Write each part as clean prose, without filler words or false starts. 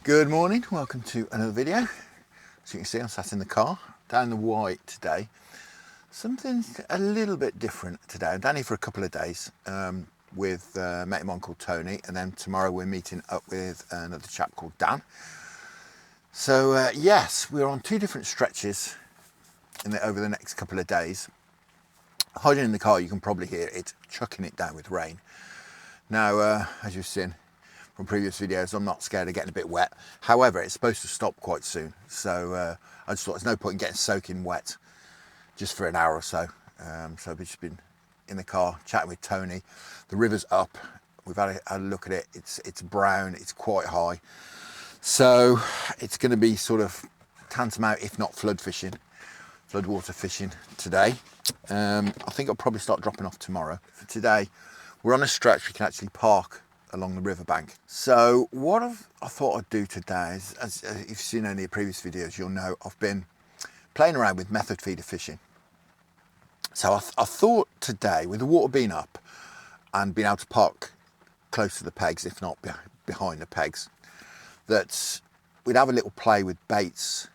Good morning, welcome to another video. As you can see, I'm sat in the car down the White today. Something a little bit different today. I'm down here for a couple of days with a mate of mine called Tony, and then tomorrow we're meeting up with another chap called Dan. So yes, we're on two different stretches over the next couple of days. Hiding in the car, you can probably hear it chucking it down with rain. Now, as you've seen from previous videos, I'm not scared of getting a bit wet. However, it's supposed to stop quite soon. So I just thought there's no point in getting soaking wet just for an hour or so. So we've just been in the car chatting with Tony. The river's up. We've had a look at it. It's brown. It's quite high. So it's going to be sort of tantamount, if not floodwater fishing today. I think I'll probably start dropping off tomorrow. For today, we're on a stretch we can actually park along the riverbank. So what I thought I'd do today is, as you've seen any of the previous videos, you'll know I've been playing around with method feeder fishing. So I thought today, with the water being up and being able to park close to the pegs, if not behind the pegs, that we'd have a little play with baits,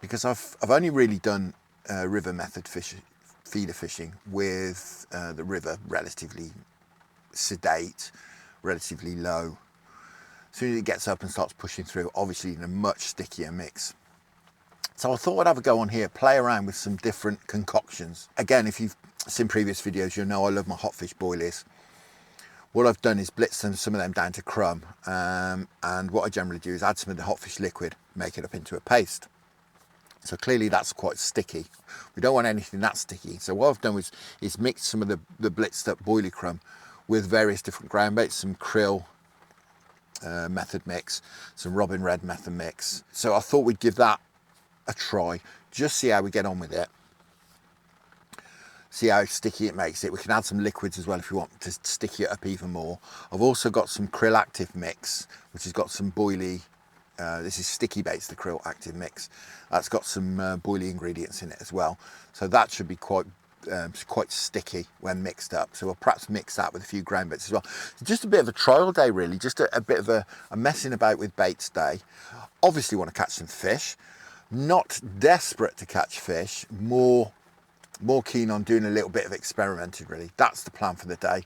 because I've only really done river method feeder fishing with the river relatively sedate, relatively low. As soon as it gets up and starts pushing through, obviously in a much stickier mix. So I thought I'd have a go on here, play around with some different concoctions. Again, if you've seen previous videos, you'll know I love my hot fish boilies. What I've done is blitz some of them down to crumb, and what I generally do is add some of the hot fish liquid, make it up into a paste. So clearly that's quite sticky. We don't want anything that sticky. So what I've done is mixed some of the blitzed up boilie crumb with various different ground baits, some krill method mix, some robin red method mix. So I thought we'd give that a try, just see how we get on with it, see how sticky it makes it. We can add some liquids as well if you want to sticky it up even more. I've also got some krill active mix, which has got some boilie, this is sticky baits, the krill active mix. That's got some boilie ingredients in it as well. So that should be quite sticky when mixed up. So we'll perhaps mix that with a few ground baits as well. Just a bit of a trial day really, just a bit of a messing about with baits day. Obviously want to catch some fish, not desperate to catch fish, more keen on doing a little bit of experimenting really. That's the plan for the day.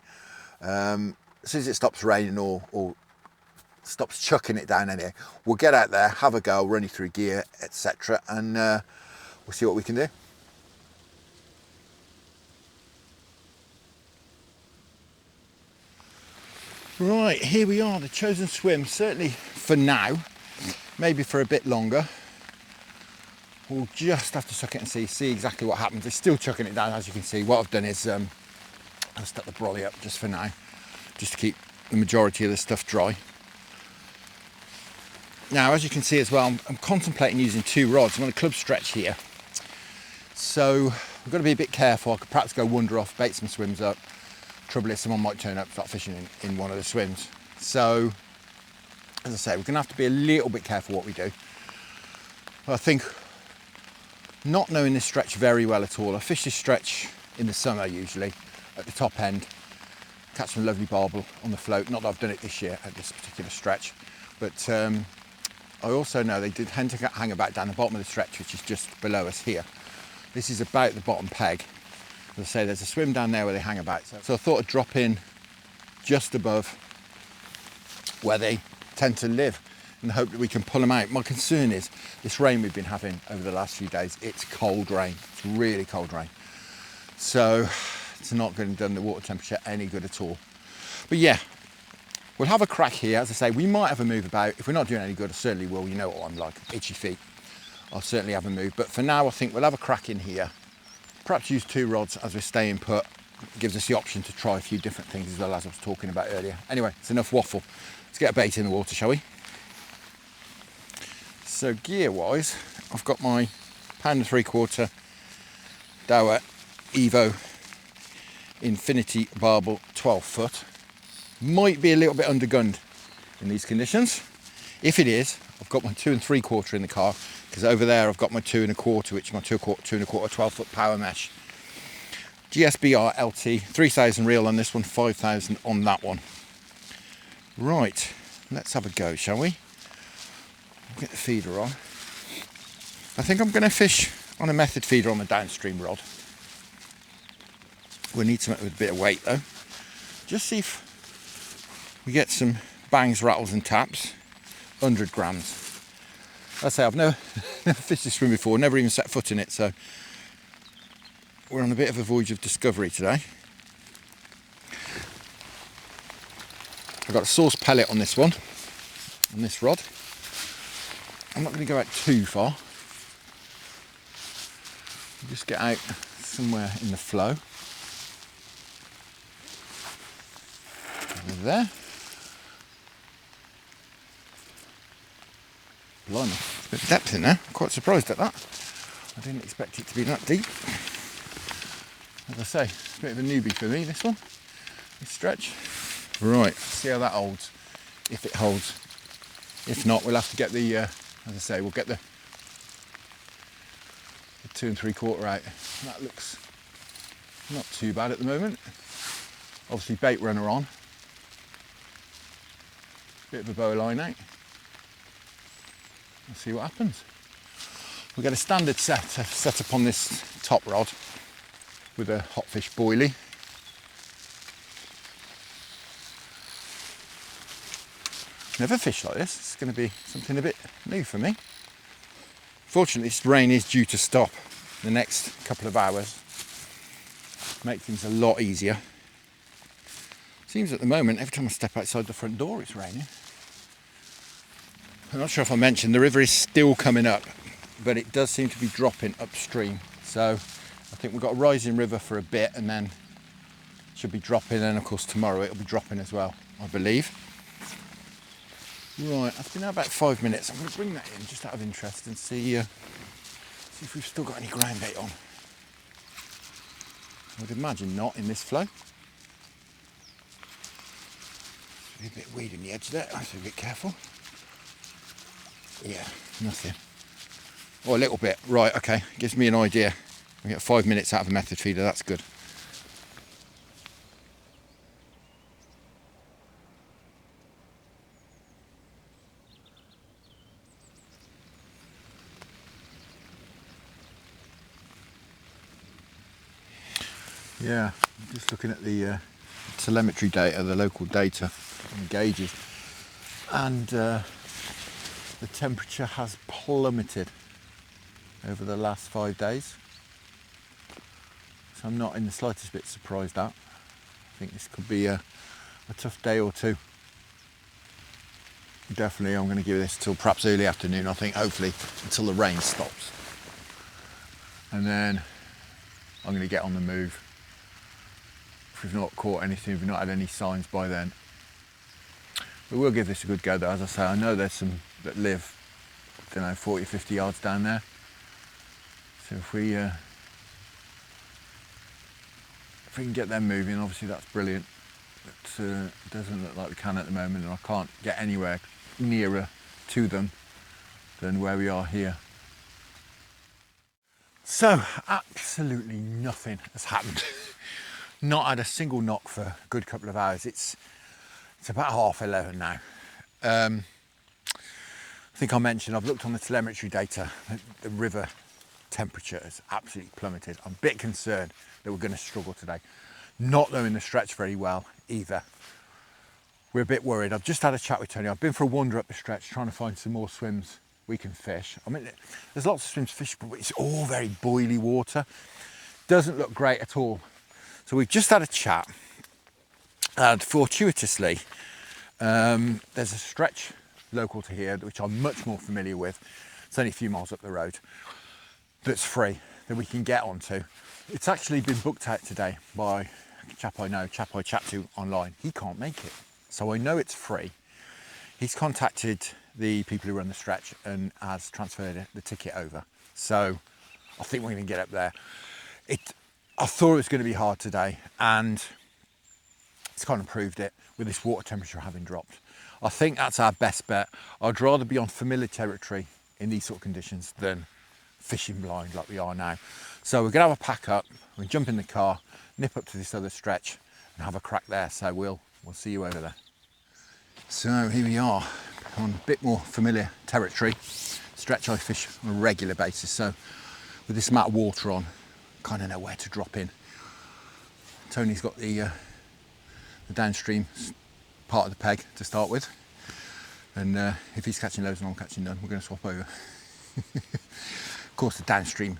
As soon as it stops raining or stops chucking it down anyway, we'll get out there, have a go, run you through gear, etc., and we'll see what we can do. Right, here we are, the chosen swim, certainly for now, maybe for a bit longer. We'll just have to suck it and see exactly what happens. It's still chucking it down, as you can see. What I've done is I've stuck the brolly up just for now, just to keep the majority of the stuff dry. Now, as you can see as well, I'm contemplating using two rods. I'm on a club stretch here. So we've got to be a bit careful. I could perhaps go wander off, bait some swims up. Trouble is someone might turn up, start fishing in one of the swims. So, as I say, we're going to have to be a little bit careful what we do. I think, not knowing this stretch very well at all, I fish this stretch in the summer usually, at the top end, catch some lovely barbel on the float. Not that I've done it this year at this particular stretch, but I also know they did tend to hang about down the bottom of the stretch, which is just below us here. This is about the bottom peg. As I say, there's a swim down there where they hang about. So I thought I'd drop in just above where they tend to live and hope that we can pull them out. My concern is this rain we've been having over the last few days. It's cold rain, it's really cold rain. So it's not going to do the water temperature any good at all. But yeah, we'll have a crack here. As I say, we might have a move about. If we're not doing any good, I certainly will. You know what I'm like, itchy feet. I'll certainly have a move. But for now, I think we'll have a crack in here. Perhaps use two rods as we're staying put. It gives us the option to try a few different things as well, as I was talking about earlier. Anyway, it's enough waffle. Let's get a bait in the water, shall we? So gear-wise, I've got my 1.75 Dower Evo Infinity Barbel 12 foot. Might be a little bit undergunned in these conditions. If it is, I've got my 2.75 in the car, because over there I've got my 2.25, which is my 2.25 12-foot power mesh. GSBR LT, 3,000 reel on this one, 5,000 on that one. Right, let's have a go, shall we? Get the feeder on. I think I'm going to fish on a method feeder on the downstream rod. We'll need something with a bit of weight though. Just see if we get some bangs, rattles and taps. 100 grams. As I say, I've never fished this swim before, never even set foot in it, so we're on a bit of a voyage of discovery today. I've got a source pellet on this one, on this rod. I'm not going to go out too far. Just get out somewhere in the flow. Over there. Blimey, there's a bit of depth in there. I'm quite surprised at that. I didn't expect it to be that deep. As I say, it's a bit of a newbie for me, this one. This stretch. Right, see how that holds. If it holds. If not, we'll have to get the, as I say, we'll get the 2 3/4 out. That looks not too bad at the moment. Obviously bait runner on. Bit of a bow line out. Let's see what happens. We'll get a standard set up on this top rod with a hotfish boilie. Never fished like this. It's going to be something a bit new for me. Fortunately, this rain is due to stop the next couple of hours. Make things a lot easier. Seems at the moment, every time I step outside the front door, it's raining. I'm not sure if I mentioned, the river is still coming up, but it does seem to be dropping upstream. So I think we've got a rising river for a bit and then it should be dropping, and of course tomorrow it'll be dropping as well, I believe. Right, I've been out about 5 minutes. I'm going to bring that in just out of interest and see if we've still got any ground bait on. I would imagine not in this flow. Be a bit of weed in the edge there, I have to be a bit careful. Yeah, nothing. Oh, a little bit. Right, okay, gives me an idea. We get 5 minutes out of a method feeder, that's good. Yeah, I'm just looking at the telemetry data, the local data and gauges, and the temperature has plummeted over the last 5 days. So I'm not in the slightest bit surprised at. I think this could be a tough day or two. Definitely I'm going to give this till perhaps early afternoon, I think, hopefully until the rain stops. And then I'm going to get on the move. If we've not caught anything, if we've not had any signs by then. But we'll give this a good go though. As I say, I know there's some that live, I don't know, 40, 50 yards down there. So if we can get them moving, obviously that's brilliant. But it doesn't look like we can at the moment, and I can't get anywhere nearer to them than where we are here. So absolutely nothing has happened. Not had a single knock for a good couple of hours. It's about 11:30 now. I think I mentioned, I've looked on the telemetry data, the river temperature has absolutely plummeted. I'm a bit concerned that we're going to struggle today. Not knowing the stretch very well either. We're a bit worried. I've just had a chat with Tony. I've been for a wander up the stretch trying to find some more swims we can fish. I mean, there's lots of swims fishable, but it's all very boily water. Doesn't look great at all. So we've just had a chat, and fortuitously, there's a stretch local to here, which I'm much more familiar with. It's only a few miles up the road, that's free, that we can get onto. It's actually been booked out today by a chap I know, chap I chat to online. He can't make it, so I know it's free. He's contacted the people who run the stretch and has transferred the ticket over. So I think we're going to get up there. I thought it was going to be hard today, and it's kind of proved it with this water temperature having dropped. I think that's our best bet. I'd rather be on familiar territory in these sort of conditions than fishing blind like we are now. So we're going to have a pack up, we'll jump in the car, nip up to this other stretch and have a crack there. So we'll see you over there. So here we are, on a bit more familiar territory. Stretch I fish on a regular basis, so with this amount of water on, kind of know where to drop in. Tony's got the downstream part of the peg to start with, and if he's catching loads and I'm catching none, we're going to swap over. Of course, the downstream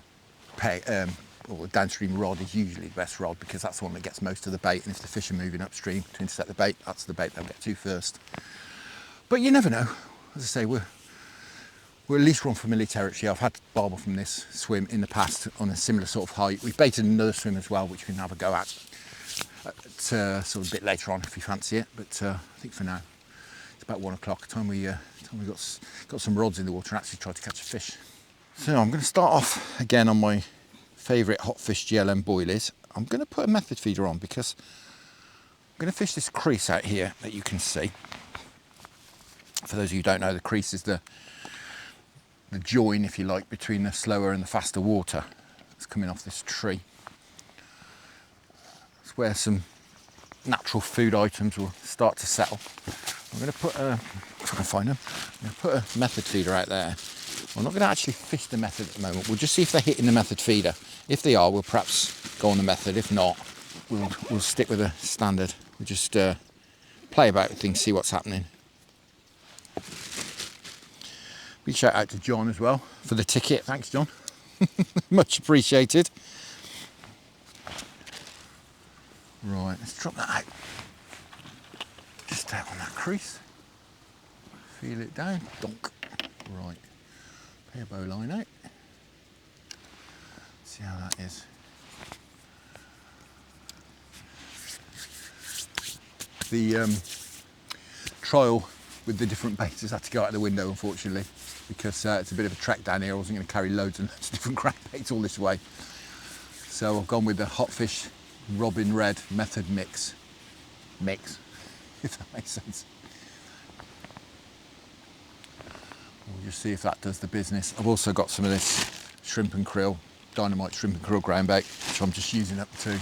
peg, or the downstream rod is usually the best rod because that's the one that gets most of the bait, and if the fish are moving upstream to intercept the bait, that's the bait they'll get to first. But you never know. As I say, we're at least on familiar territory. I've had barbel from this swim in the past on a similar sort of height. We've baited another swim as well, which we can have a go at sort of a bit later on if you fancy it. But I think for now, it's about 1 o'clock. Time we got some rods in the water and actually tried to catch a fish. So I'm going to start off again on my favourite hot fish GLM boilies. I'm going to put a method feeder on because I'm going to fish this crease out here that you can see. For those of you who don't know, the crease is the join, if you like, between the slower and the faster water that's coming off this tree. It's where some natural food items will start to settle. I'm going to put if I can find them, I'm going to put a method feeder out there. I'm not going to actually fish the method at the moment. We'll just see if they're hitting the method feeder. If they are, we'll perhaps go on the method. If not, we'll stick with a standard. We'll just play about with things, see what's happening. Big shout out to John as well for the ticket. Thanks, John. Much appreciated. Right, let's drop that out. Just out on that crease. Feel it down. Donk. Right. Pay a bow line out. See how that is. The trial with the different baits has had to go out the window, unfortunately, because it's a bit of a trek down here. I wasn't going to carry loads and loads of different crankbaits all this way. So I've gone with the hot fish Robin Red method mix, if that makes sense. We'll just see if that does the business. I've also got some of this shrimp and krill, dynamite shrimp and krill ground bait, which I'm just using up too.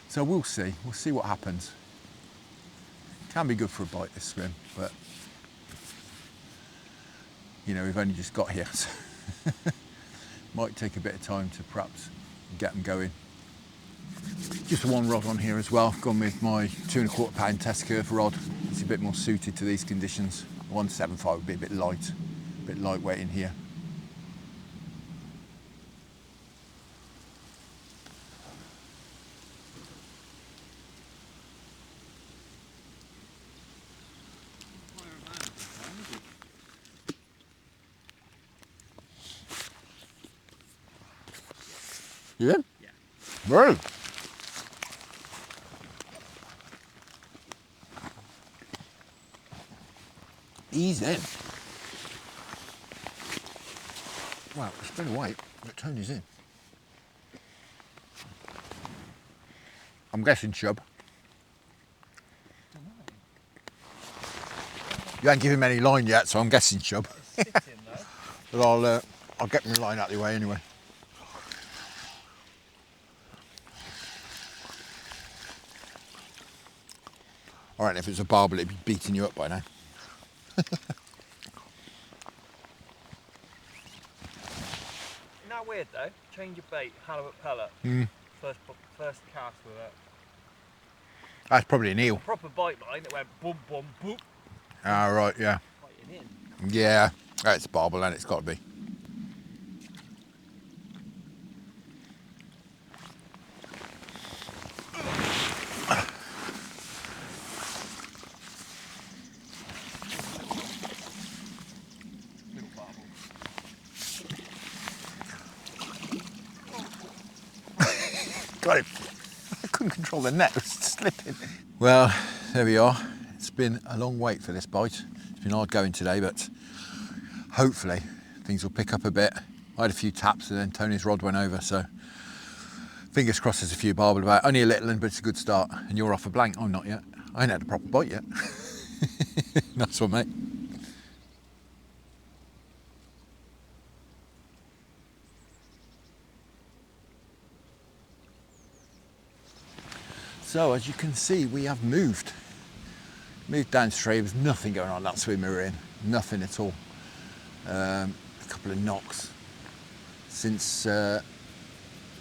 So we'll see what happens. Can be good for a bite, this swim, but you know, we've only just got here, so might take a bit of time to perhaps get them going. Just one rod on here as well. I've gone with my 2 1/4 pound test curve rod. It's a bit more suited to these conditions. 175 would be a bit lightweight in here. Yeah? Yeah. Right. Ease in. Wow, it's been a wait, but Tony's in. I'm guessing chub. You ain't given me any line yet, so I'm guessing chub. But I'll get my line out of the way anyway. All right, if it was a barbel, it'd be beating you up by now. Isn't that weird though? Change your bait, halibut pellet. First cast with it. That's probably an eel. A proper bite line that went boom, boom, boom. Ah, right, yeah. Biting in. Yeah, it's a barbel and it's got to be. Got it. I couldn't control the net, it was slipping. Well, there we are. It's been a long wait for this bite. It's been hard going today, but hopefully things will pick up a bit. I had a few taps and then Tony's rod went over, so fingers crossed there's a few barbel about. Only a little, but it's a good start. And you're off a blank. I'm not yet. I ain't had a proper bite yet. Nice one, mate. So as you can see, we have moved Moved downstream, there's nothing going on that swim we were in, nothing at all. A couple of knocks since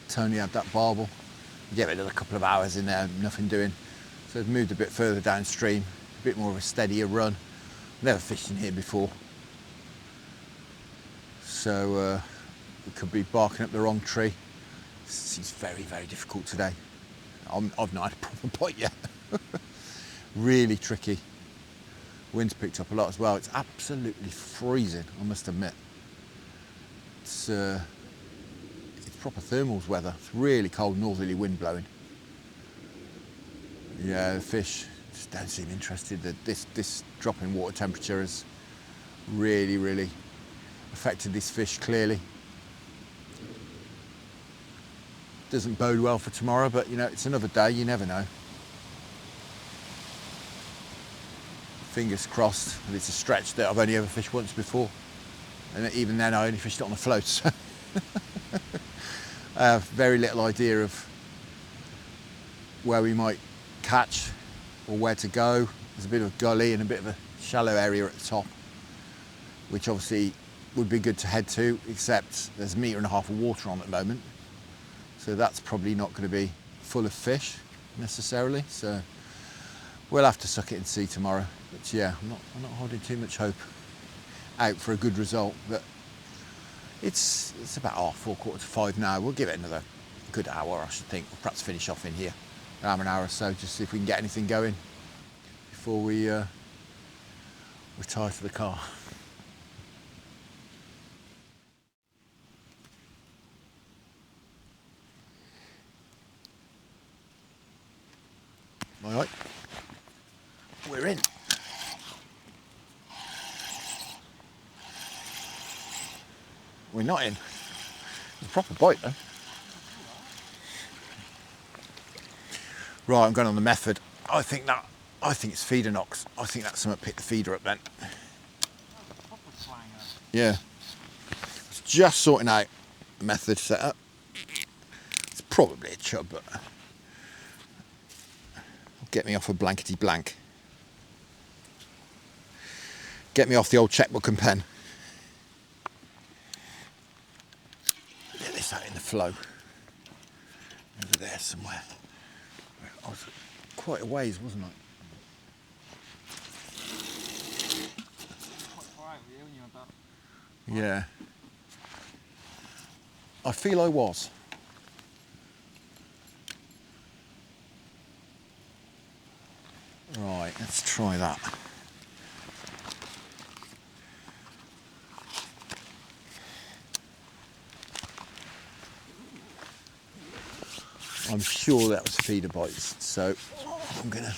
Tony had that barbel. Yeah, another couple of hours in there, nothing doing. So I've moved a bit further downstream, a bit more of a steadier run. Never fished in here before. So we could be barking up the wrong tree. It's very, very difficult today. I've not had a proper bite yet. Really tricky. Wind's picked up a lot as well. It's absolutely freezing, I must admit. It's proper thermals weather. It's really cold northerly wind blowing. Yeah, the fish just don't seem interested. This drop in water temperature has really, really affected this fish clearly. Doesn't bode well for tomorrow, but you know, it's another day, you never know. Fingers crossed that it's a stretch that I've only ever fished once before. And even then I only fished it on a float, so I have very little idea of where we might catch or where to go. There's a bit of a gully and a bit of a shallow area at the top, which obviously would be good to head to, except there's 1.5 meters of water on at the moment. So that's probably not going to be full of fish necessarily. So we'll have to suck it and see tomorrow. But yeah, I'm not holding too much hope out for a good result. But it's about 4:45 now. We'll give it another good hour, I should think. We'll perhaps finish off in here, an hour or so, just see if we can get anything going before we retire to the car. All right, we're in. We're not in. It's a proper bite though. Right, I'm going on the method. I think it's feeder knocks. I think that's something picked the feeder up then. Yeah. It's just sorting out the method setup. It's probably a chub, but get me off a blankety blank. Get me off the old checkbook and pen. Get this out in the flow. Over there somewhere. I was quite a ways, wasn't I? Yeah. I feel I was. Right, let's try that. I'm sure that was feeder bites, so I'm gonna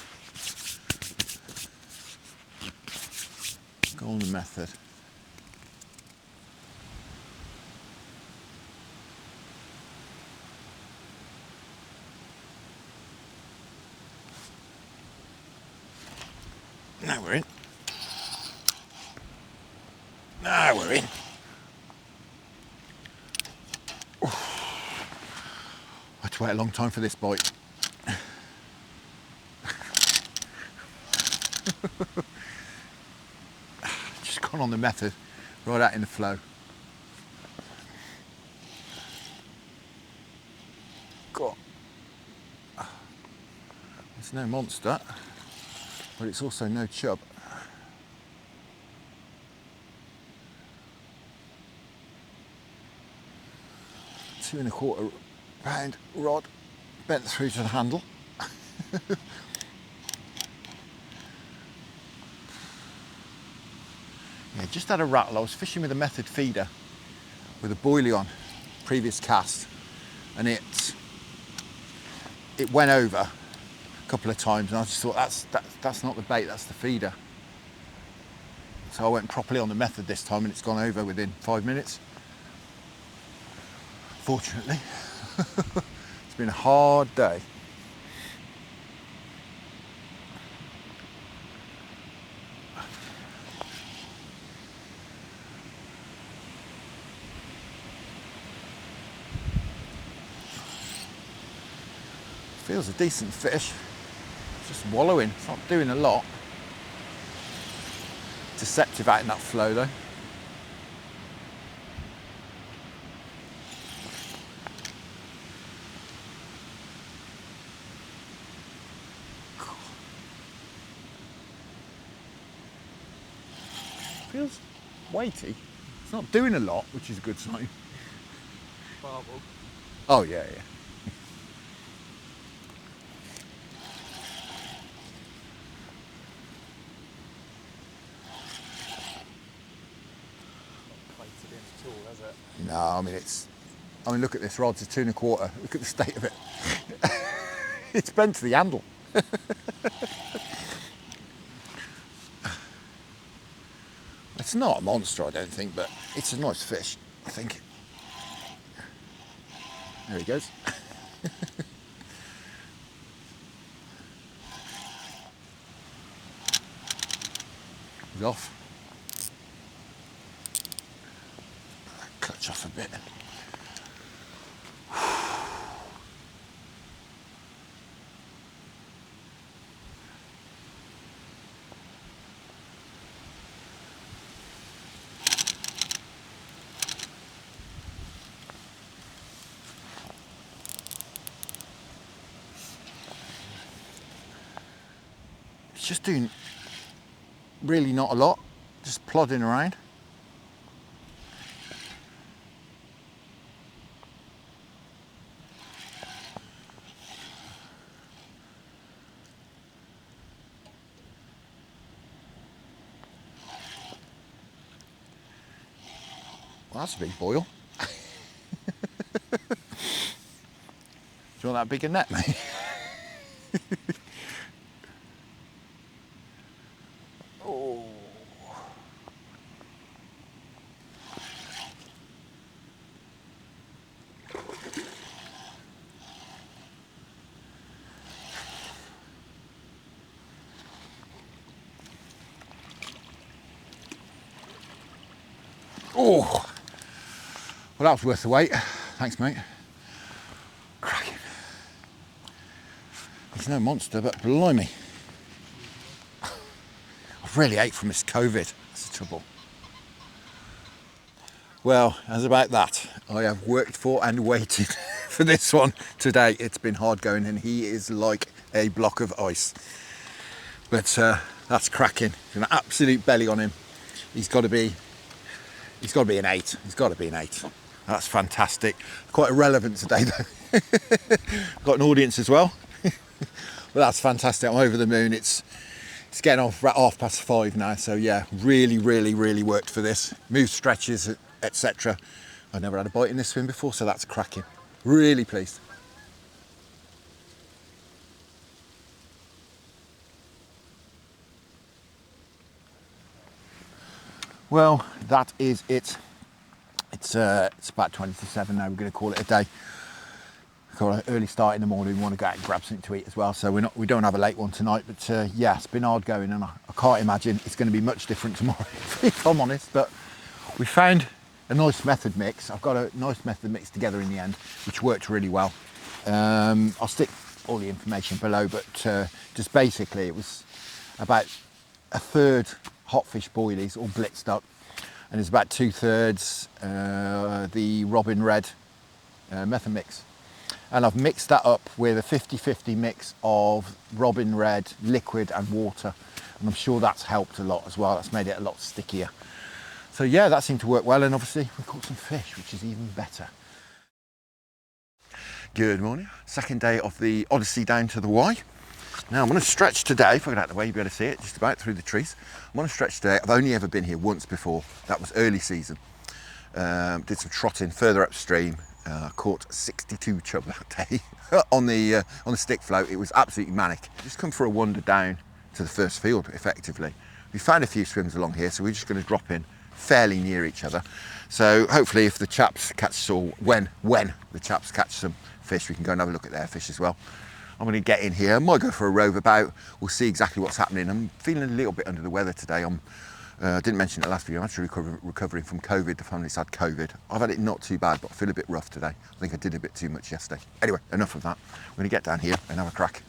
go on the method. Now we're in. Now we're in. I had to wait a long time for this bite. Just gone on the method, right out in the flow. God. It's no monster, but it's also no chub. 2¼ pound rod bent through to the handle. Yeah, just had a rattle. I was fishing with a method feeder with a boilie on, previous cast, and it went over a couple of times, and I just thought that's not the bait, that's the feeder. So I went properly on the method this time, and it's gone over within 5 minutes. Fortunately, it's been a hard day. Feels a decent fish. It's just wallowing. It's not doing a lot. deceptive out in that flow though. Feels weighty. It's not doing a lot, which is a good sign. BARBEL. Oh yeah, yeah. Plated in at all, has it? No, I mean look at this rod, it's 2 1/4. Look at the state of it. It's bent to the handle. It's not a monster, I don't think, but it's a nice fish, I think. There he goes. He's off. Clutch off a bit. It's just doing really not a lot, just plodding around. Well, that's a big boil. Do you want that bigger net, mate? Oh. Oh. Well, that was worth the wait. Thanks, mate. Cracking. He's no monster, but blimey. I've really ate from this COVID. That's the trouble. Well, as about that, I have worked for and waited for this one today. It's been hard going, and he is like a block of ice. But that's cracking. An absolute belly on him. He's got to be an 8. He's got to be an 8. That's fantastic. Quite irrelevant today though. Got an audience as well. But that's fantastic. I'm over the moon. It's getting off at 5:30 now. So yeah, really worked for this. Move stretches, etc. I've never had a bite in this swim before, so that's cracking. Really pleased. Well, that is it. It's about 20 to 7 now. We're going to call it a day. Got an early start in the morning. We want to go out and grab something to eat as well. So we don't have a late one tonight. But yeah, it's been hard going, and I can't imagine it's going to be much different tomorrow, if I'm honest. But we found a nice method mix. I've got a nice method mix together in the end, which worked really well. I'll stick all the information below, but just basically it was about 1/3 hot fish boilies, all blitzed up, and it's about 2/3 the Robin Red method mix. And I've mixed that up with a 50-50 mix of Robin Red, liquid and water. And I'm sure that's helped a lot as well. That's made it a lot stickier. So yeah, that seemed to work well. And obviously we caught some fish, which is even better. Good morning. Second day of the Odyssey down to the Y. Now I'm going to stretch today. If I get out of the way, you'll be able to see it just about through the trees. I'm going to stretch today. I've only ever been here once before. That was early season. Did some trotting further upstream. Caught 62 chub that day on the stick float. It was absolutely manic. Just come for a wander down to the first field, effectively. We found a few swims along here, so we're just going to drop in fairly near each other. So hopefully, if the chaps catch, or when the chaps catch some fish, we can go and have a look at their fish as well. I'm going to get in here. I might go for a rove about. We'll see exactly what's happening. I'm feeling a little bit under the weather today. I didn't mention it last video, I'm actually recovering from COVID. The family's had COVID. I've had it not too bad, but I feel a bit rough today. I think I did a bit too much yesterday. Anyway, enough of that. I'm going to get down here and have a crack.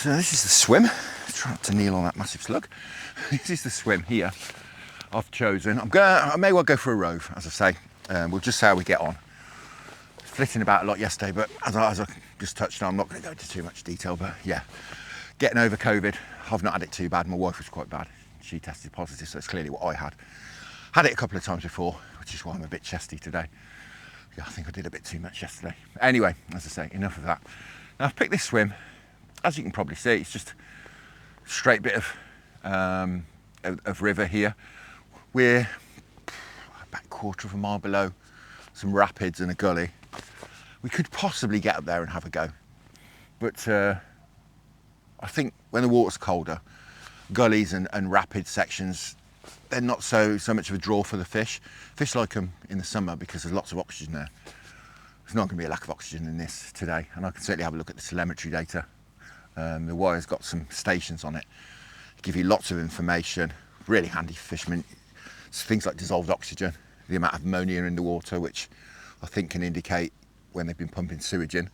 So this is the swim. Try not to kneel on that massive slug. This is the swim here I've chosen. I may well go for a rove, as I say. We'll just see how we get on. Flitting about a lot yesterday, but as I just touched on, I'm not going to go into too much detail, but yeah, getting over COVID. I've not had it too bad. My wife was quite bad. She tested positive, so it's clearly what I had. Had it a couple of times before, which is why I'm a bit chesty today. Yeah, I think I did a bit too much yesterday. Anyway, as I say, enough of that. Now I've picked this swim. As you can probably see, it's just a straight bit of river here. We're about a quarter of a mile below some rapids and a gully. We could possibly get up there and have a go, but I think when the water's colder, gullies and rapid sections, they're not so much of a draw for the fish. Fish like them in the summer because there's lots of oxygen there. There's not going to be a lack of oxygen in this today, and I can certainly have a look at the telemetry data. The wire's got some stations on it, give you lots of information, really handy for fishermen. It's things like dissolved oxygen, the amount of ammonia in the water, which I think can indicate when they've been pumping sewage in.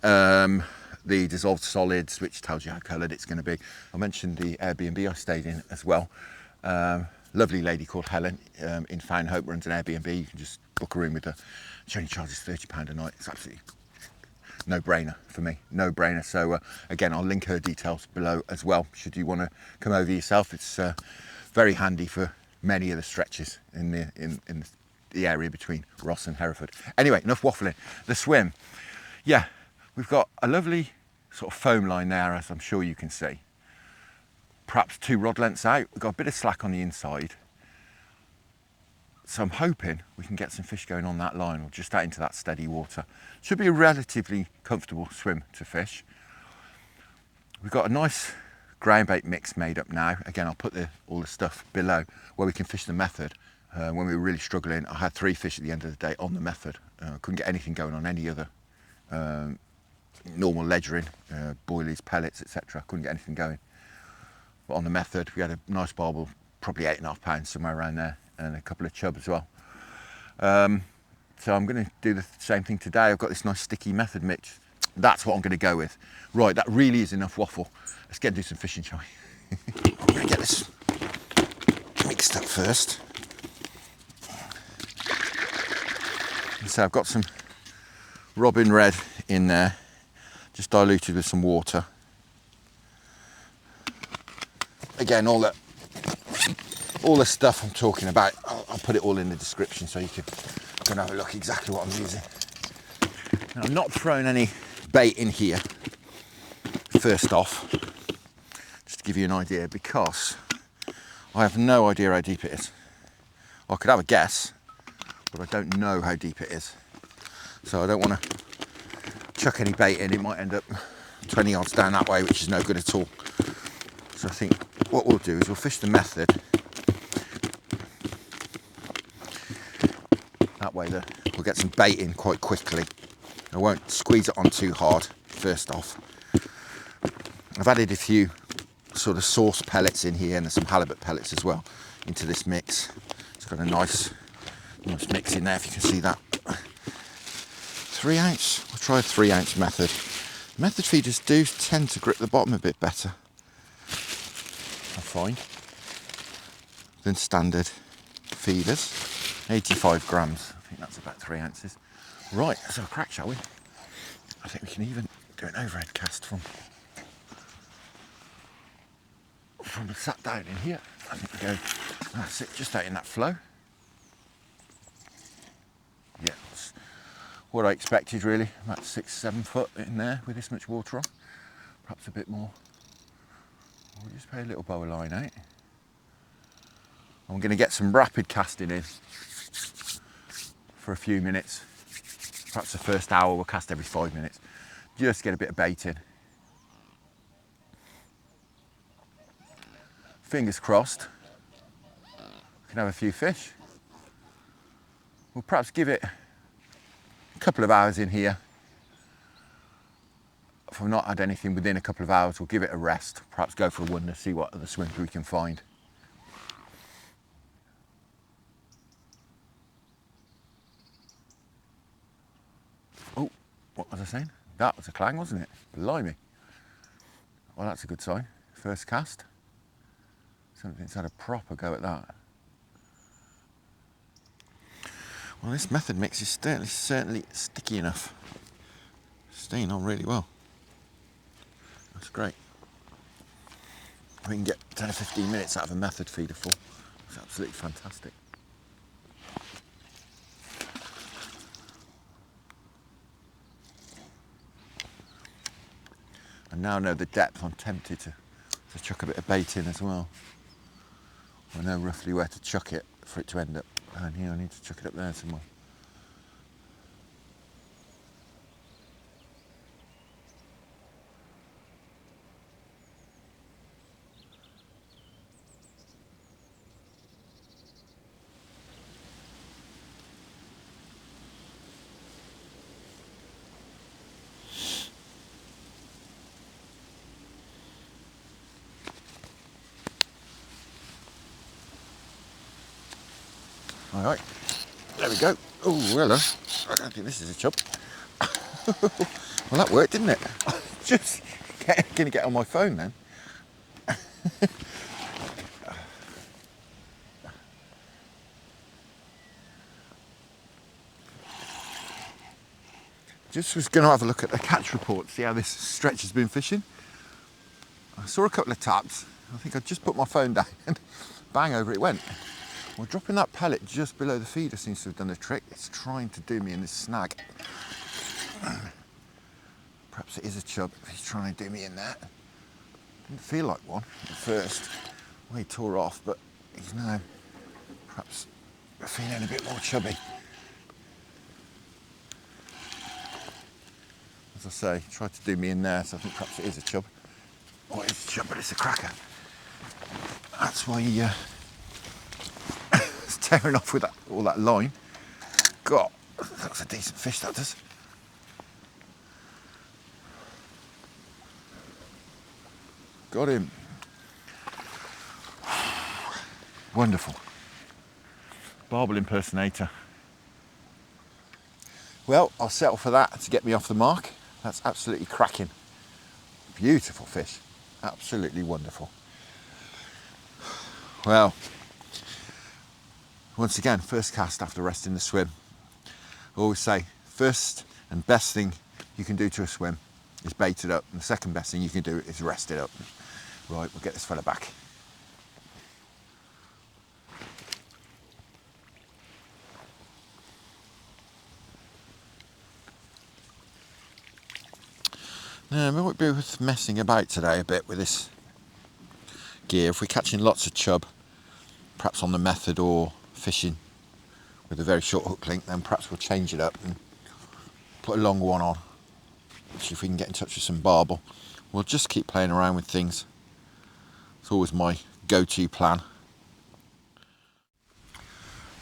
The dissolved solids, which tells you how coloured it's going to be. I mentioned the Airbnb I stayed in as well. Lovely lady called Helen in Found Hope runs an Airbnb. You can just book a room with her. She only charges £30 a night. It's absolutely no-brainer for me, no-brainer. So again, I'll link her details below as well. Should you want to come over yourself, it's very handy for many of the stretches in the area between Ross and Hereford. Anyway, enough waffling. The swim, yeah, we've got a lovely sort of foam line there, as I'm sure you can see. Perhaps 2 rod lengths out. We've got a bit of slack on the inside. So I'm hoping we can get some fish going on that line or just out into that steady water. Should be a relatively comfortable swim to fish. We've got a nice ground bait mix made up now. Again, I'll put all the stuff below where we can fish the method. When we were really struggling, I had 3 fish at the end of the day on the method. Couldn't get anything going on any other normal ledgering, boilies, pellets, etc. Couldn't get anything going. But on the method, we had a nice barbel, probably 8.5 pounds, somewhere around there, and a couple of chub as well. So I'm going to do the same thing today. I've got this nice sticky method mix. That's what I'm going to go with. Right, that really is enough waffle. Let's get and do some fishing, shall we? I'm going to get this mixed up first. So I've got some Robin Red in there, just diluted with some water. Again, all the stuff I'm talking about, I'll put it all in the description so you can go and have a look exactly what I'm using. Now, I'm not throwing any bait in here, first off, just to give you an idea, because I have no idea how deep it is. I could have a guess, but I don't know how deep it is. So I don't want to chuck any bait in. It might end up 20 yards down that way, which is no good at all. So I think what we'll do is we'll fish the method. That way we'll get some bait in quite quickly. I won't squeeze it on too hard, first off. I've added a few sort of sauce pellets in here and there's some halibut pellets as well into this mix. It's got a nice mix in there, if you can see that. 3 ounce, I'll try a 3 ounce method. Method feeders do tend to grip the bottom a bit better, I find, than standard feeders. 85 grams, I think that's about 3 ounces. Right, let's have a crack, shall we? I think we can even do an overhead cast from sat down in here. I think we go, that's it, just out in that flow. Yeah, that's what I expected really, about 6-7 foot in there with this much water on. Perhaps a bit more. We'll just pay a little bow of line out. I'm going to get some rapid casting in for a few minutes. Perhaps the first hour we'll cast every 5 minutes. Just get a bit of bait in. Fingers crossed, we can have a few fish. We'll perhaps give it a couple of hours in here. If I've not had anything within a couple of hours, we'll give it a rest. Perhaps go for a wander, see what other swims we can find. Oh, what was I saying? That was a clang, wasn't it? Blimey. Well, that's a good sign. First cast. Something's had a proper go at that. Well, this method mix is certainly sticky enough. Staying on really well. That's great. We can get 10 or 15 minutes out of a method feeder full. It's absolutely fantastic. And now I know the depth, I'm tempted to chuck a bit of bait in as well. I know roughly where to chuck it for it to end up. And here I need to chuck it up there somewhere. All right, there we go. Oh, hello. I don't think this is a chub. Well, that worked, didn't it? Just gonna get on my phone then. Just was gonna have a look at the catch report, see how this stretch has been fishing. I saw a couple of taps. I think I just put my phone down and bang, over it went. Well, dropping that pellet just below the feeder seems to have done the trick. It's trying to do me in this snag. Perhaps it is a chub if he's trying to do me in there. Didn't feel like one at first. Well, he tore off, but he's now perhaps feeling a bit more chubby. As I say, he tried to do me in there, so I think perhaps it is a chub. Oh, it's a chub, but it's a cracker. That's why he is tearing off with all that line. God, that's a decent fish, that does. Got him. Wonderful. Barbel impersonator. Well, I'll settle for that to get me off the mark. That's absolutely cracking. Beautiful fish. Absolutely wonderful. Well, once again, first cast after resting the swim. I always say, first and best thing you can do to a swim is bait it up, and the second best thing you can do is rest it up. Right, we'll get this fella back. Now, we might be worth messing about today a bit with this gear. If we're catching lots of chub, perhaps on the method, or fishing with a very short hook length, then perhaps we'll change it up and put a long one on. See if we can get in touch with some barbel. We'll just keep playing around with things. It's always my go-to plan.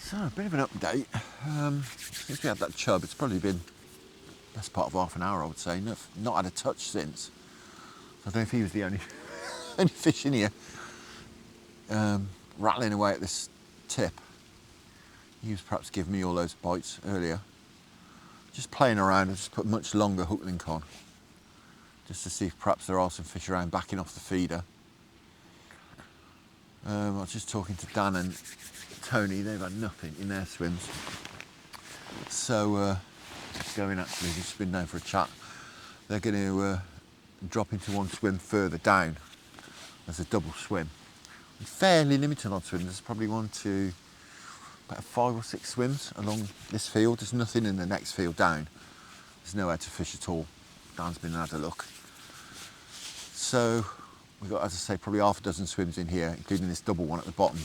So, a bit of an update. Since we had that chub, it's probably been the best part of half an hour, I would say. Not had a touch since. I don't know if he was the only fish in here rattling away at this tip. He was perhaps giving me all those bites earlier. Just playing around, and just put a much longer hook link on, just to see if perhaps there are some fish around backing off the feeder. I was just talking to Dan and Tony. They've had nothing in their swims, so just going, actually, just been down for a chat. They're going to drop into one swim further down as a double swim. I'm fairly limited on swims. There's probably about 5 or 6 swims along this field. There's nothing in the next field down. There's nowhere to fish at all. Dan's been and had a look. So we've got, as I say, probably half a dozen swims in here, including this double one at the bottom.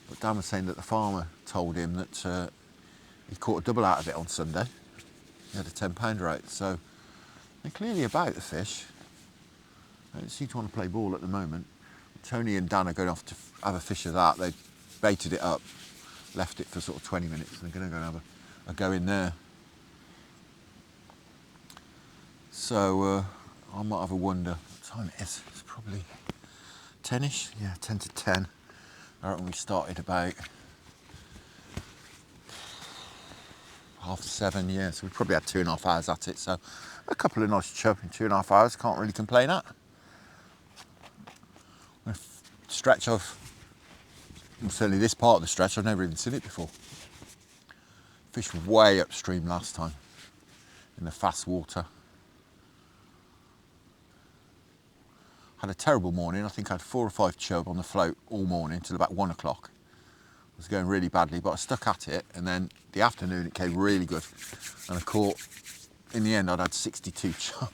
But Dan was saying that the farmer told him that he caught a double out of it on Sunday. He had a 10-pounder out. So they're clearly about the fish. They don't seem to want to play ball at the moment. Tony and Dan are going off to have a fish of that. They baited it up, left it for sort of 20 minutes, and they're going to go and have a go in there. So I might have a wonder what time it is. It's probably 10ish. Yeah, 10 to 10. I reckon we started about 7:30. Yeah, so we probably had 2.5 hours at it. So a couple of nice chub in 2.5 hours. Can't really complain at. A stretch of, well, certainly this part of the stretch, I've never even seen it before. Fished way upstream last time in the fast water. Had a terrible morning. I think I had 4 or 5 chub on the float all morning till about 1 o'clock. It was going really badly, but I stuck at it, and then the afternoon it came really good. And I caught, in the end, I'd had 62 chub.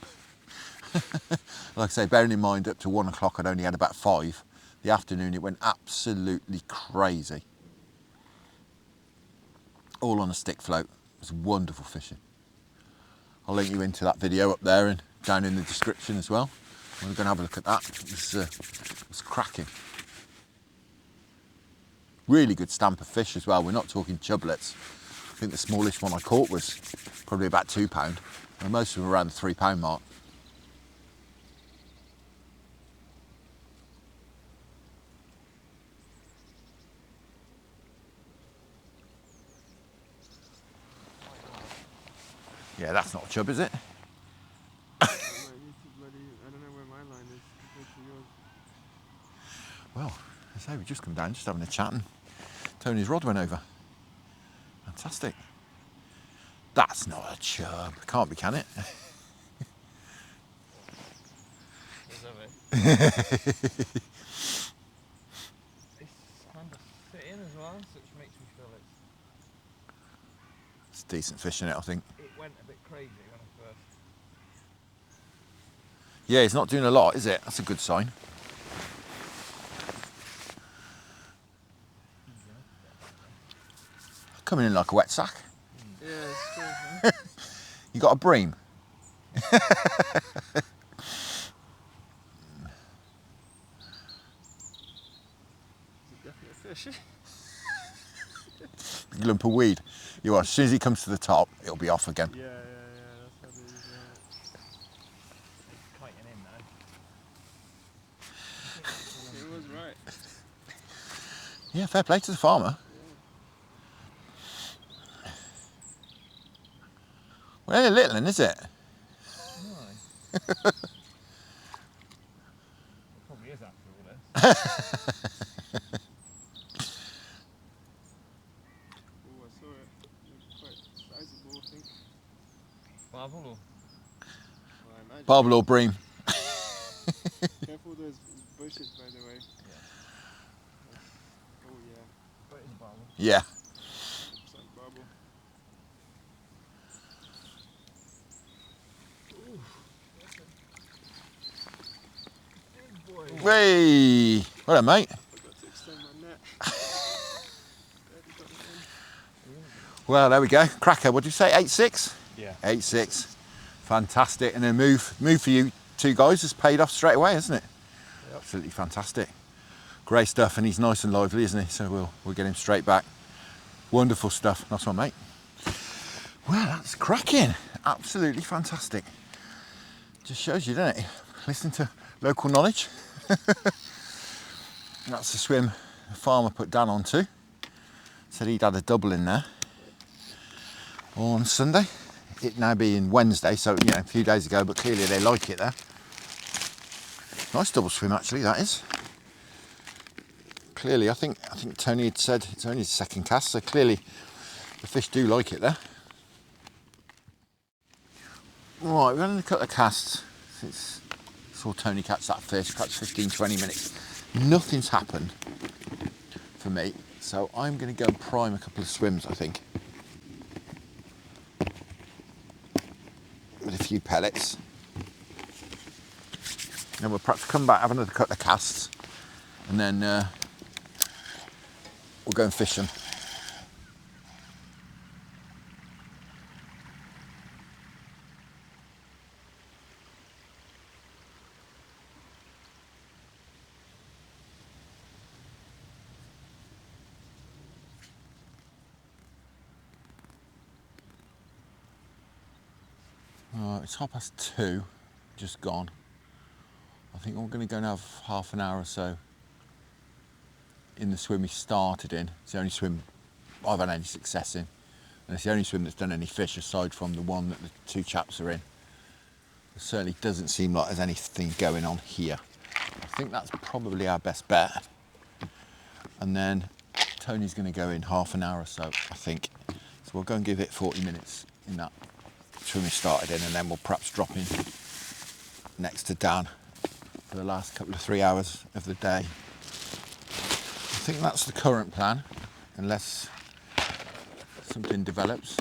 Like I say, bearing in mind up to 1 o'clock I'd only had about 5. The afternoon it went absolutely crazy. All on a stick float. It was wonderful fishing. I'll link you into that video up there and down in the description as well. We're going to have a look at that. It was cracking. Really good stamp of fish as well. We're not talking chublets. I think the smallest one I caught was probably about £2, and most of them around the £3 mark. Yeah, that's not a chub, is it? Well, I say we just come down, just having a chat, and Tony's rod went over. Fantastic. That's not a chub. Can't be, can it? It's kind of fit in as well, which makes me feel It's decent fishing, I think. it went a bit crazy when I first. Yeah, it's not doing a lot, is it? That's a good sign. Coming in like a wet sack. Yeah, it's true. Huh? You got a bream? It's a definite fish. Big lump of weed. You are. As soon as he comes to the top, it'll be off again. Yeah, that's how they use it. It's kiting in now. It was right. Yeah, fair play to the farmer. Well, only a little one, is it? No. It probably is after all this. Oh, I saw it. It's quite sizable, I think. Barbel or? Well, I imagine. Barbel or bream? Careful those bushes, by the way. Yeah. Oh, yeah. But it's a barbel. Yeah. Looks like barbel. Ooh, that's a big boy. Way. Well done, mate. Forgot to extend my net. Barely got it in. Well, there we go. Cracker. What did you say? 8.6? Yeah. 8.6. Fantastic. And then move for you two guys has paid off straight away, hasn't it? Yep. Absolutely fantastic. Great stuff, and he's nice and lively, isn't he? So we'll get him straight back. Wonderful stuff. Nice one, mate. Well, that's cracking. Absolutely fantastic. Just shows you, doesn't it? Listen to local knowledge. That's the swim the farmer put Dan onto. Said he'd had a double in there on Sunday. It now being Wednesday, so you know, a few days ago, but clearly they like it there. Nice double swim, actually, that is. Clearly, I think Tony had said it's only his second cast, so clearly the fish do like it there. Right, we're going to cut the casts since I saw Tony catch that fish, perhaps 15-20 minutes. Nothing's happened for me, so I'm going to go and prime a couple of swims, I think. With a few pellets. Then we'll perhaps come back, have another cut of casts, and then we'll go and fish them. It's 2:30, just gone. I think we're going to go and have half an hour or so in the swim we started in. It's the only swim I've had any success in, and it's the only swim that's done any fish aside from the one that the two chaps are in. It certainly doesn't seem like there's anything going on here. I think that's probably our best bet. And then Tony's going to go in half an hour or so, I think. So we'll go and give it 40 minutes in that trim we started in, and then we'll perhaps drop in next to Dan for the last couple of 3 hours of the day. I think that's the current plan, unless something develops.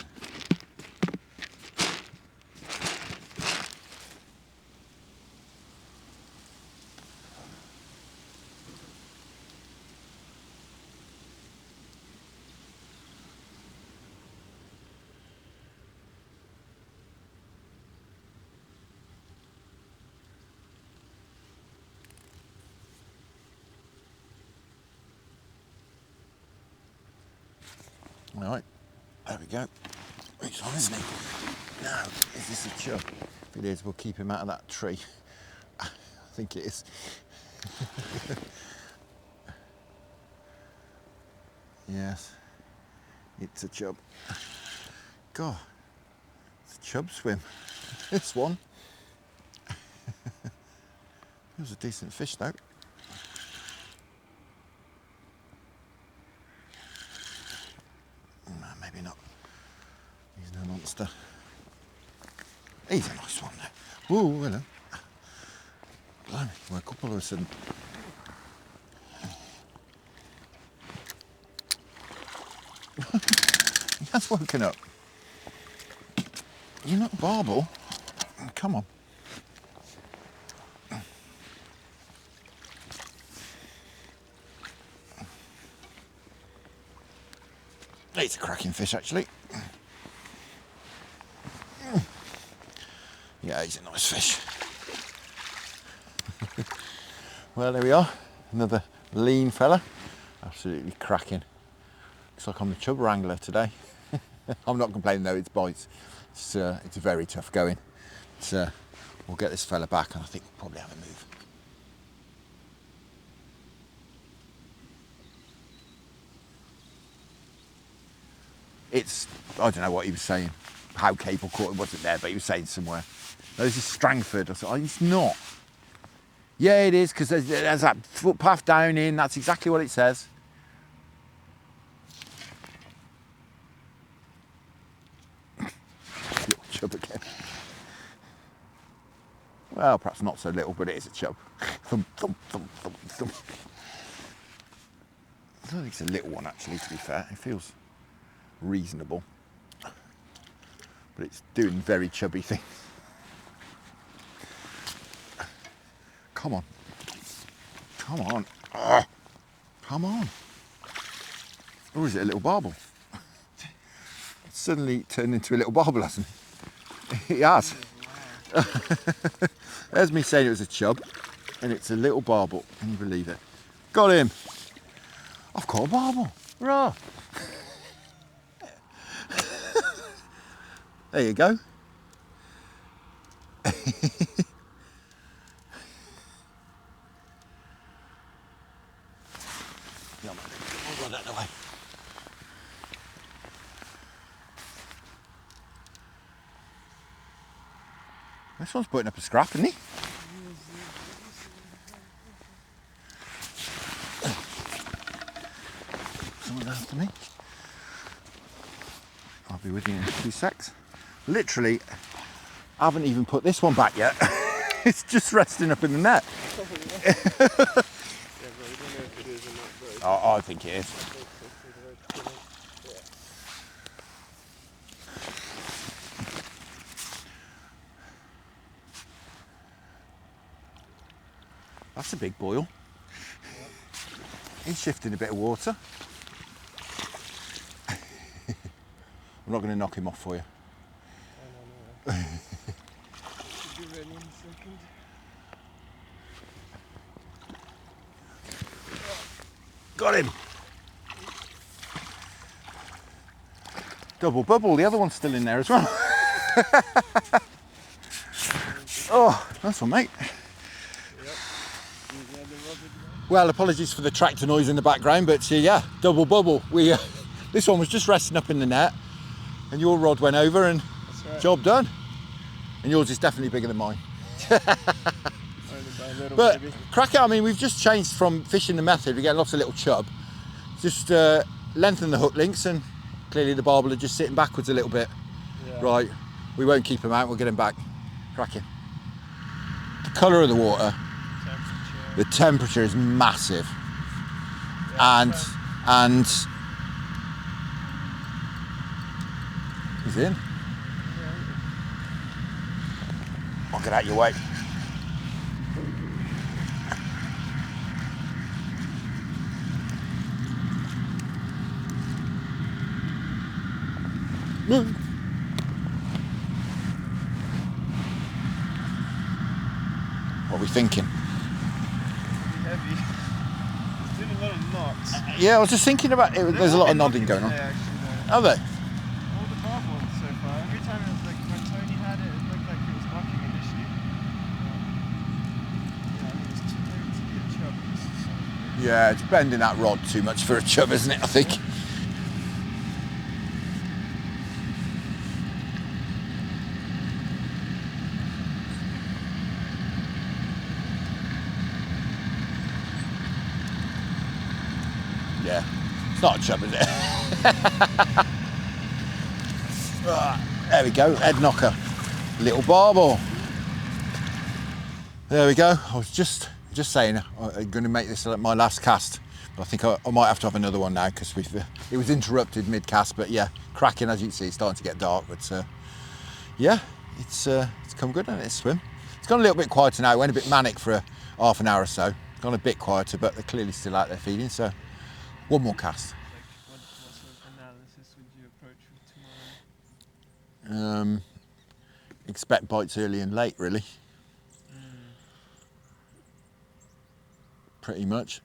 All right, there we go. He's on, isn't he? Now, is this a chub? If it is, we'll keep him out of that tree. I think it is. Yes, it's a chub. God, it's a chub swim. This one. It was a decent fish though. No, maybe not. He's no monster. He's a nice one though. Whoa, hello. Blimey, woke up all of a sudden. He has woken up. You're not barbel. Come on. It's a cracking fish actually. Yeah, he's a nice fish. Well, there we are. Another lean fella. Absolutely cracking. Looks like I'm the chub wrangler today. I'm not complaining though, it's bites. It's very tough going. We'll get this fella back and I think we'll probably have a move. I don't know what he was saying, how cable caught it wasn't there, but he was saying somewhere. No, this is Strangford. I thought, oh, it's not. Yeah, it is, because there's that footpath down in, that's exactly what it says. Little chub again. Well, perhaps not so little, but it is a chub. Thump, thump, thump, thump, thump. I don't think it's a little one, actually, to be fair. It feels reasonable. But it's doing very chubby things. Come on. Come on. Oh, come on. Or is it a little barbel? It's suddenly turned into a little barbel, hasn't it? It has. There's me saying it was a chub, and it's a little barbel. Can you believe it? Got him. I've caught a barbel. Hurrah. There you go. Hold on out of the way. This one's putting up a scrap, isn't he? Someone after me. I'll be with you in 2 secs. Literally, I haven't even put this one back yet. It's just resting up in the net. Oh, I think it is. That's a big boil. He's shifting a bit of water. I'm not going to knock him off for you. Should be ready in a second. Got him. Double bubble. The other one's still in there as well. Oh, nice one, mate. Well, apologies for the tractor noise in the background, but yeah, double bubble. This one was just resting up in the net, and your rod went over, and That's right. job done. And yours is definitely bigger than mine. On the a little But maybe. crack it, I mean, we've just changed from fishing the method. We get lots of little chub. Just lengthen the hook links, and clearly the barbel are just sitting backwards a little bit. Yeah. Right, we won't keep them out, we'll get them back. Cracking. The colour of the water, the temperature is massive. Yeah, and he's in. I'll get out your way. What are we thinking? heavy. It's doing a lot of knots. Yeah, I was just thinking about it. There's a lot of nodding going on. Today, actually, Are they? all the barb ones so far. Every time it was like when Tony had it, it looked like it was knocking initially. Yeah, I think it's too heavy to be a chub. So Yeah, it's bending that rod too much for a chub, isn't it, I think? Yeah, it's not a chub, is it? There we go, head knocker. Little barbel. There we go. I was just saying I'm going to make this my last cast. But I think I might have to have another one now because it was interrupted mid-cast. But yeah, cracking, as you can see, it's starting to get dark. But yeah, it's come good on its swim. It's gone a little bit quieter now. It went a bit manic for half an hour or so. It's gone a bit quieter, but they're clearly still out there feeding. So one more cast. what sort of analysis would you approach with tomorrow? Expect bites early and late, really. Pretty much.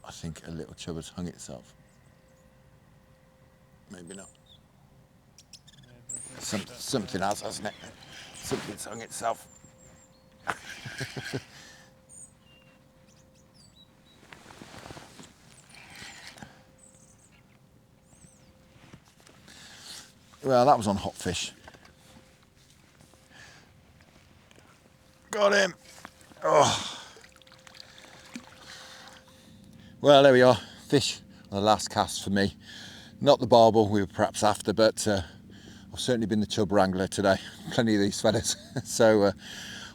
I think a little chub has hung itself. Maybe not. Something else, hasn't it? Something's hung itself. Well, that was on hot fish. Got him. Oh. Well, there we are. Fish on the last cast for me. Not the barbel we were perhaps after, but I've certainly been the chub wrangler today. Plenty of these fellas. So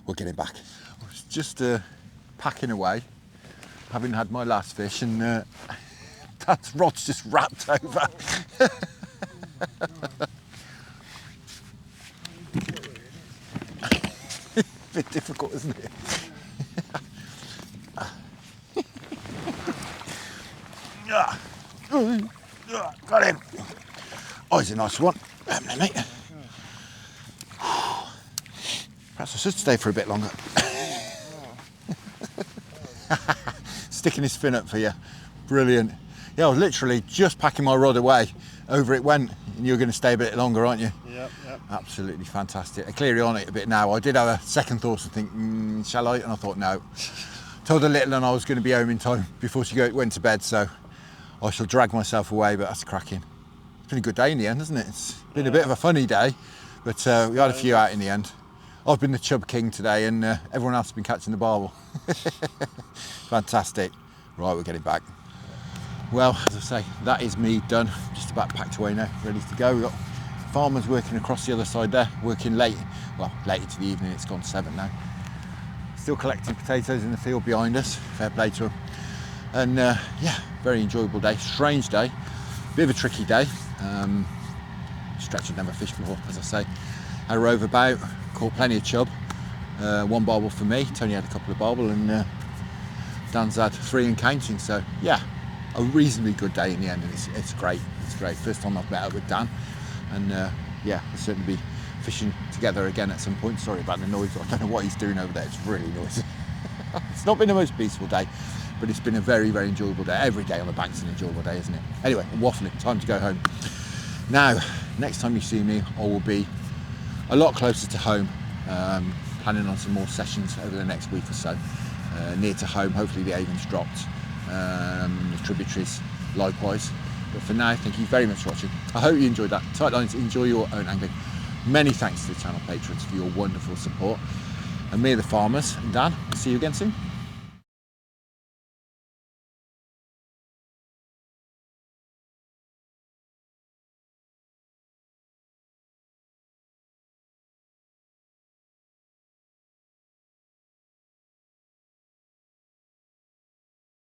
we're getting back. I was just packing away, having had my last fish, and that rod's just wrapped over. Bit difficult, isn't it? Got him. Oh, he's a nice one. Mate. Perhaps I should stay for a bit longer. Sticking his fin up for you. Brilliant. Yeah, I was literally just packing my rod away. Over it went, and you're going to stay a bit longer, aren't you? Yep. Absolutely fantastic. They're clearly on it a bit now. I did have a second thought and think, shall I? And I thought, no. Told the little one I was going to be home in time before she went to bed, so I shall drag myself away, but that's cracking. It's been a good day in the end, hasn't it? It's been a bit of a funny day, but we had a few out in the end. I've been the chub king today, and everyone else has been catching the barbel. Fantastic. Right, we're getting back. Well, as I say, that is me done. Just about packed away now, ready to go. We've got farmers working across the other side there, working late. Well, late into the evening, it's gone 7 now. Still collecting potatoes in the field behind us. Fair play to them. And yeah, very enjoyable day. Strange day. Bit of a tricky day. Stretch had never fished before, as I say. Had a rove about, caught plenty of chub. One barbel for me. Tony had a couple of barbel, and Dan's had 3 and counting. So yeah, a reasonably good day in the end, and it's great. It's great. First time I've met up with Dan, and yeah, we'll certainly be fishing together again at some point. Sorry about the noise. I don't know what he's doing over there. It's really noisy. It's not been the most peaceful day, but it's been a very, very enjoyable day. Every day on the bank's an enjoyable day, isn't it? Anyway, I'm waffling. Time to go home. Now, next time you see me, I will be a lot closer to home. Planning on some more sessions over the next week or so. Near to home, hopefully the Avon's dropped. The tributaries likewise. But for now, thank you very much for watching. I hope you enjoyed that. Tight lines, enjoy your own angling. Many thanks to the channel patrons for your wonderful support. And me, the farmers, and Dan, see you again soon.